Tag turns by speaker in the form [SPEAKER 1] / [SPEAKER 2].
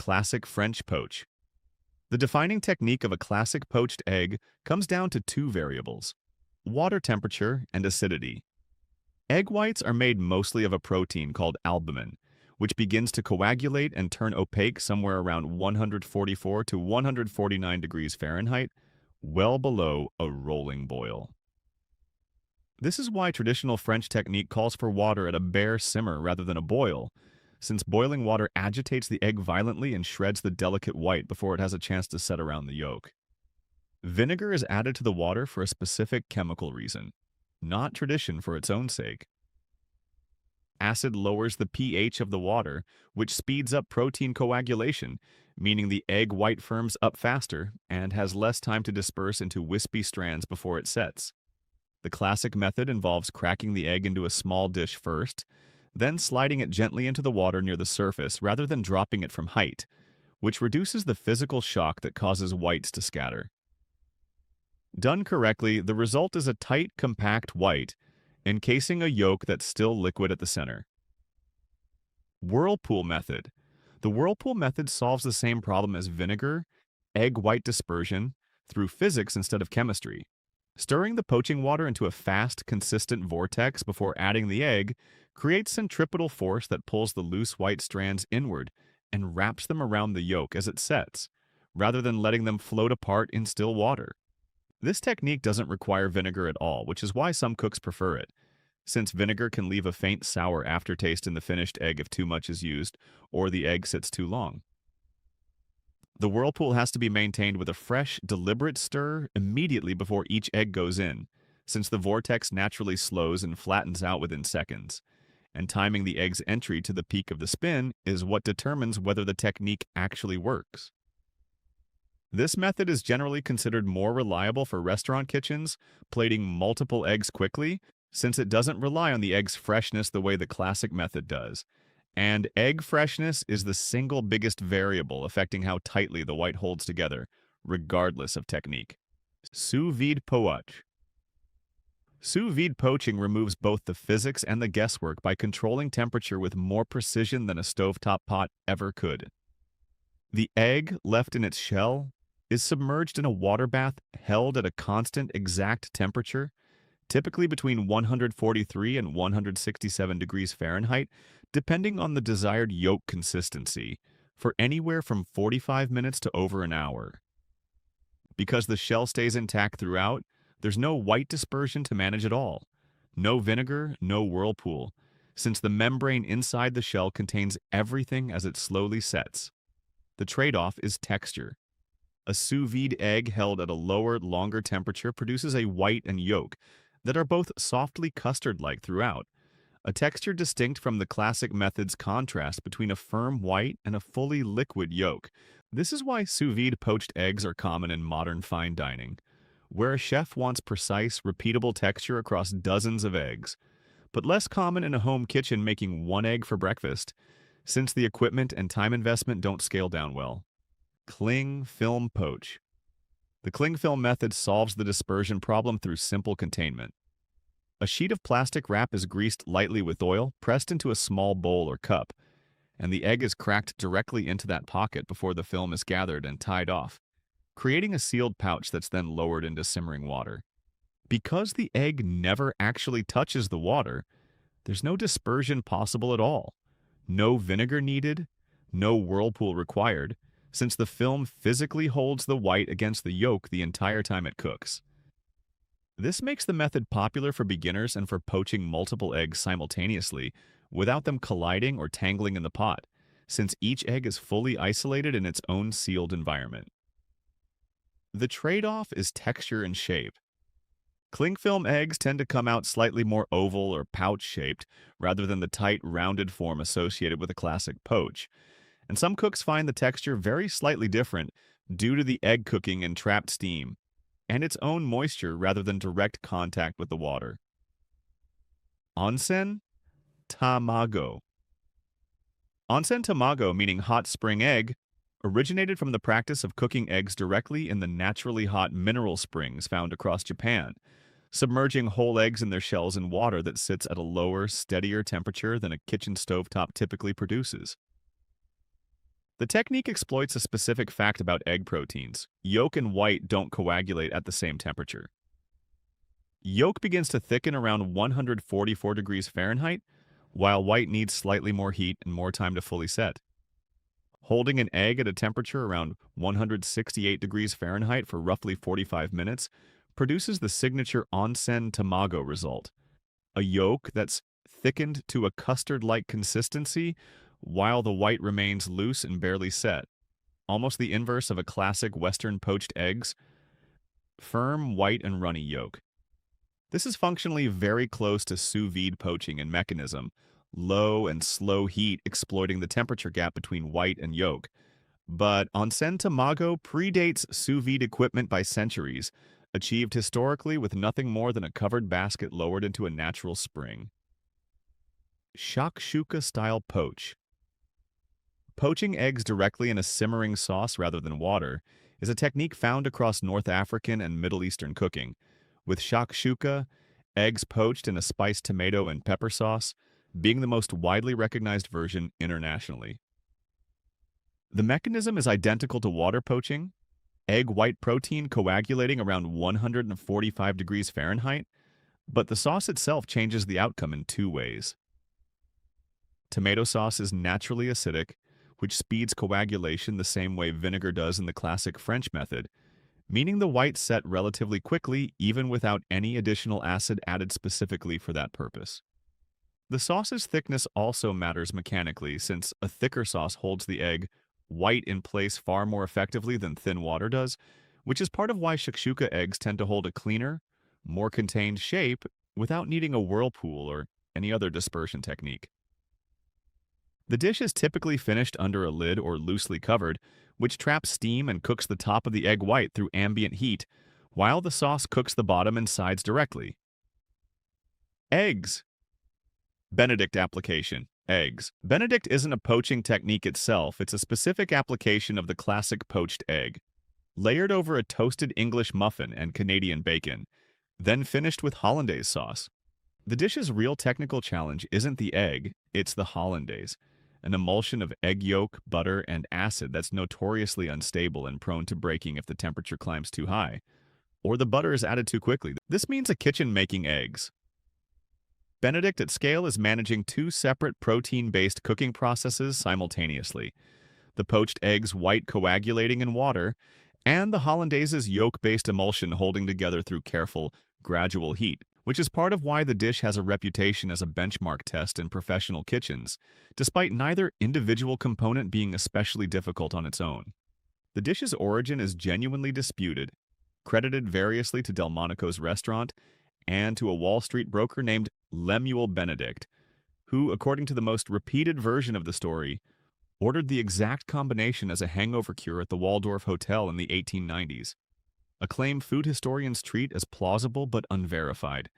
[SPEAKER 1] classic French poach. The defining technique of a classic poached egg comes down to two variables: water temperature and acidity. Egg whites are made mostly of a protein called albumin, which begins to coagulate and turn opaque somewhere around 144 to 149 degrees Fahrenheit, well below a rolling boil. This is why traditional French technique calls for water at a bare simmer rather than a boil, since boiling water agitates the egg violently and shreds the delicate white before it has a chance to set around the yolk. Vinegar is added to the water for a specific chemical reason, not tradition for its own sake. Acid lowers the pH of the water, which speeds up protein coagulation, meaning the egg white firms up faster and has less time to disperse into wispy strands before it sets. The classic method involves cracking the egg into a small dish first, then sliding it gently into the water near the surface rather than dropping it from height, which reduces the physical shock that causes whites to scatter. Done correctly, the result is a tight, compact white, encasing a yolk that's still liquid at the center. Whirlpool method. The whirlpool method solves the same problem as vinegar, egg white dispersion, through physics instead of chemistry. Stirring the poaching water into a fast, consistent vortex before adding the egg creates centripetal force that pulls the loose white strands inward and wraps them around the yolk as it sets, rather than letting them float apart in still water. This technique doesn't require vinegar at all, which is why some cooks prefer it, since vinegar can leave a faint sour aftertaste in the finished egg if too much is used or the egg sits too long. The whirlpool has to be maintained with a fresh, deliberate stir immediately before each egg goes in, since the vortex naturally slows and flattens out within seconds, and timing the egg's entry to the peak of the spin is what determines whether the technique actually works. This method is generally considered more reliable for restaurant kitchens, plating multiple eggs quickly, since it doesn't rely on the egg's freshness the way the classic method does. And egg freshness is the single biggest variable affecting how tightly the white holds together, regardless of technique. Sous vide poach. Sous vide poaching removes both the physics and the guesswork by controlling temperature with more precision than a stovetop pot ever could. The egg, left in its shell, is submerged in a water bath held at a constant, exact temperature, typically between 143 and 167 degrees Fahrenheit, depending on the desired yolk consistency, for anywhere from 45 minutes to over an hour. Because the shell stays intact throughout, there's no white dispersion to manage at all. No vinegar, no whirlpool, since the membrane inside the shell contains everything as it slowly sets. The trade-off is texture. A sous vide egg held at a lower, longer temperature produces a white and yolk that are both softly custard-like throughout, a texture distinct from the classic method's contrast between a firm white and a fully liquid yolk. This is why sous vide poached eggs are common in modern fine dining, where a chef wants precise, repeatable texture across dozens of eggs, but less common in a home kitchen making one egg for breakfast, since the equipment and time investment don't scale down well. Cling film poach. The cling film method solves the dispersion problem through simple containment. A sheet of plastic wrap is greased lightly with oil, pressed into a small bowl or cup, and the egg is cracked directly into that pocket before the film is gathered and tied off, creating a sealed pouch that's then lowered into simmering water. Because the egg never actually touches the water, there's no dispersion possible at all. No vinegar needed, no whirlpool required, since the film physically holds the white against the yolk the entire time it cooks. This makes the method popular for beginners and for poaching multiple eggs simultaneously without them colliding or tangling in the pot, since each egg is fully isolated in its own sealed environment. The trade-off is texture and shape. Cling film eggs tend to come out slightly more oval or pouch-shaped rather than the tight, rounded form associated with a classic poach, and some cooks find the texture very slightly different due to the egg cooking in trapped steam and its own moisture rather than direct contact with the water. Onsen tamago. Onsen tamago, meaning hot spring egg, originated from the practice of cooking eggs directly in the naturally hot mineral springs found across Japan, submerging whole eggs in their shells in water that sits at a lower, steadier temperature than a kitchen stovetop typically produces. The technique exploits a specific fact about egg proteins. Yolk and white don't coagulate at the same temperature. Yolk begins to thicken around 144 degrees Fahrenheit, while white needs slightly more heat and more time to fully set. Holding an egg at a temperature around 168 degrees Fahrenheit for roughly 45 minutes produces the signature onsen tamago result, a yolk that's thickened to a custard-like consistency while the white remains loose and barely set, almost the inverse of a classic Western poached eggs, firm, white, and runny yolk. This is functionally very close to sous vide poaching in mechanism, low and slow heat exploiting the temperature gap between white and yolk. But onsen tamago predates sous vide equipment by centuries, achieved historically with nothing more than a covered basket lowered into a natural spring. Shakshuka-style poach. Poaching eggs directly in a simmering sauce rather than water is a technique found across North African and Middle Eastern cooking, with shakshuka, eggs poached in a spiced tomato and pepper sauce, being the most widely recognized version internationally. The mechanism is identical to water poaching, egg white protein coagulating around 145 degrees Fahrenheit, but the sauce itself changes the outcome in two ways. Tomato sauce is naturally acidic, which speeds coagulation the same way vinegar does in the classic French method, meaning the whites set relatively quickly even without any additional acid added specifically for that purpose. The sauce's thickness also matters mechanically, since a thicker sauce holds the egg white in place far more effectively than thin water does, which is part of why shakshuka eggs tend to hold a cleaner, more contained shape without needing a whirlpool or any other dispersion technique. The dish is typically finished under a lid or loosely covered, which traps steam and cooks the top of the egg white through ambient heat, while the sauce cooks the bottom and sides directly. Eggs. Benedict application. Eggs. Benedict isn't a poaching technique itself, it's a specific application of the classic poached egg. Layered over a toasted English muffin and Canadian bacon, then finished with hollandaise sauce. The dish's real technical challenge isn't the egg, it's the hollandaise, an emulsion of egg yolk, butter, and acid that's notoriously unstable and prone to breaking if the temperature climbs too high, or the butter is added too quickly. This means a kitchen making eggs. Benedict at scale is managing two separate protein-based cooking processes simultaneously: the poached egg's white coagulating in water, and the hollandaise's yolk-based emulsion holding together through careful, gradual heat, which is part of why the dish has a reputation as a benchmark test in professional kitchens, despite neither individual component being especially difficult on its own. The dish's origin is genuinely disputed, credited variously to Delmonico's restaurant and to a Wall Street broker named Lemuel Benedict, who, according to the most repeated version of the story, ordered the exact combination as a hangover cure at the Waldorf Hotel in the 1890s, a claim food historians treat as plausible but unverified.